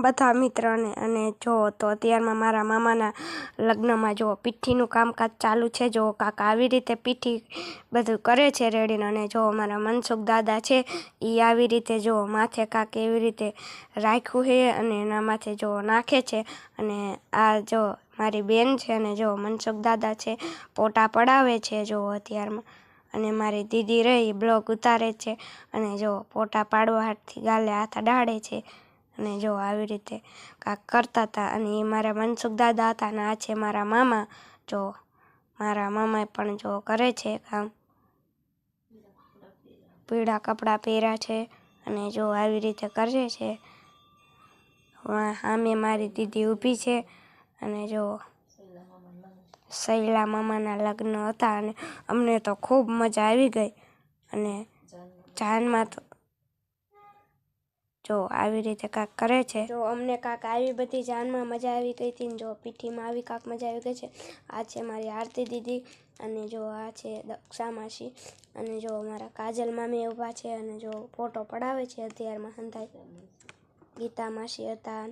બધા મિત્રોને અને જો તો અત્યારમાં મારા મામાના લગ્નમાં જો પીઠીનું કામકાજ ચાલુ છે। જો કાકા આવી રીતે પીઠી બધું કરે છે રેડીને અને જો મારા મનસુખ દાદા છે એ આવી રીતે જો માથે કાક એવી રીતે રાખ્યું છે અને એના માથે જો નાખે છે। અને આ જો મારી બેન છે અને જો મનસુખ દાદા છે પોટા પડાવે છે જો અત્યારમાં। અને મારી દીદી રહી બ્લોગ ઉતારે છે અને જો પોટા પાડવા હાથથી ગાલે હાથ અડાડે છે અને જો આવી રીતે કાંક કરતા હતા। અને એ મારા મનસુખ દાદા હતા અને આ છે મારા મામા। જો મારા મામા પણ જો કરે છે કામ, પીળા કપડાં પહેર્યા છે અને જો આવી રીતે કરે છે। સામે મારી દીદી ઊભી છે અને જો સૈલા મામાના લગ્ન હતા અને અમને તો ખૂબ મજા આવી ગઈ। અને જાનમાં તો જો આવી રીતે કાંક કરે છે। જો અમને કાંક આવી બધી જાનમાં મજા આવી ગઈ હતી ને જો પીઠીમાં આવી કાંક મજા આવી ગઈ છે। આ છે મારી આરતી દીદી અને જો આ છે દક્ષા માસી અને જો મારા કાજલ મામી ઊભા છે અને જો ફોટો પડાવે છે અત્યારમાં હંધાઈ ગીતા માસી હતા।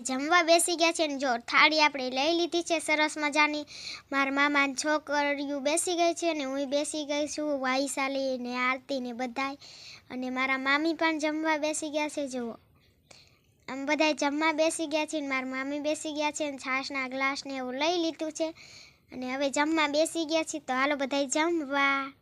જમવા બેસી ગયા છે ને જો થાળી આપણે લઈ લીધી છે સરસ મજાની। મારા મામા છોકરીઓ બેસી ગઈ છે ને હું બેસી ગઈ છું, વાઈશાલી ને આરતી ને બધાય। અને મારા મામી પણ જમવા બેસી ગયા છે। જુઓ આમ બધાય જમવા બેસી ગયા છે ને મારા મામી બેસી ગયા છે ને છાશના ગ્લાસ ને એવું લઈ લીધું છે અને હવે જમવા બેસી ગયા છે। તો હાલો બધાય જમવા।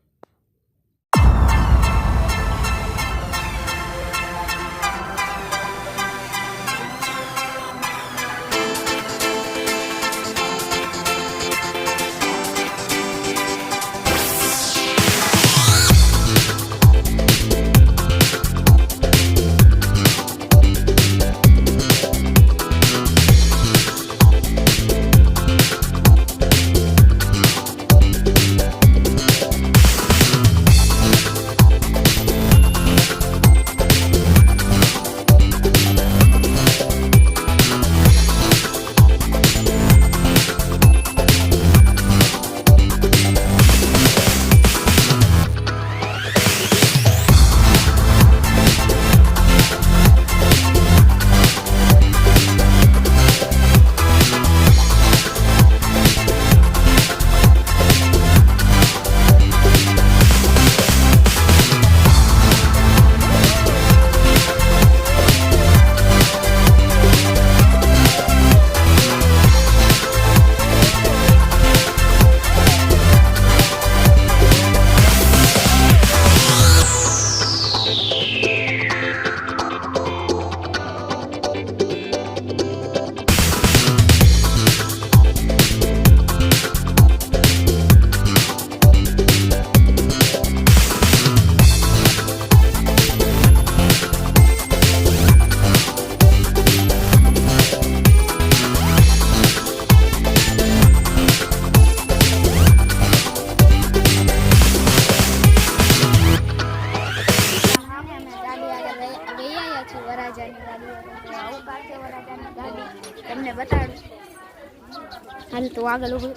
તમને બતાડું હાલ તો આગળ ઉભું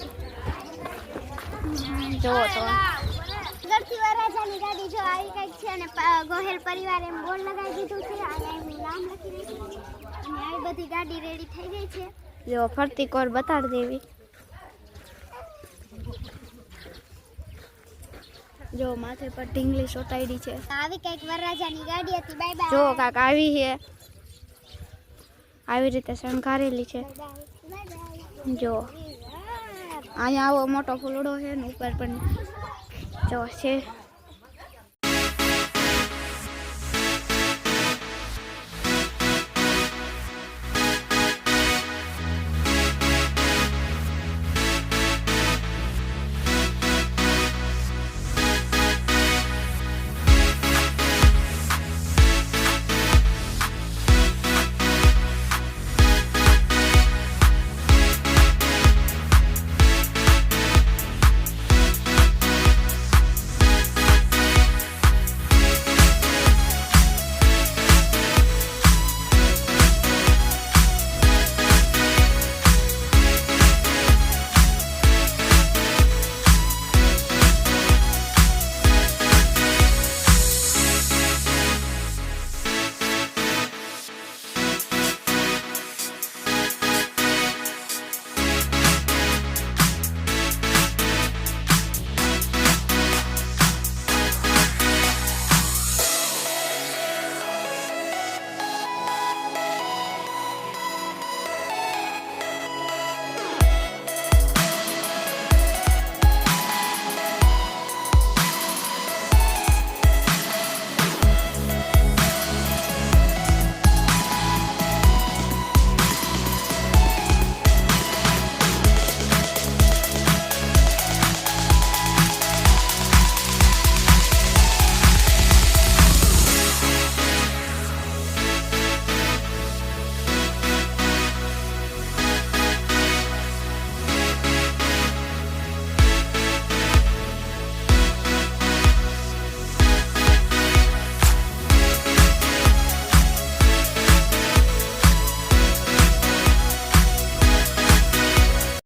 જોવો તો ગરથી વરાજાની ગાડી જો આવી કઈક છે અને ગોહેલ પરિવાર એમ બોર્ડ લગાવી દીધું છે અને એનું નામ લખી દીધું છે અને આવી બધી ગાડી રેડી થઈ ગઈ છે। જો ફરતી કોર બતાડ દેવી। જો માથે પર ઢીંગલી સોટાઈડી છે। આવી કઈક વરરાજાની ગાડી હતી। Bye bye. જો કાક આવી છે આવી રીતે શણગારેલી છે। જો અહીંયા આવો મોટો ફૂલડો છે ને ઉપર પણ જો છે।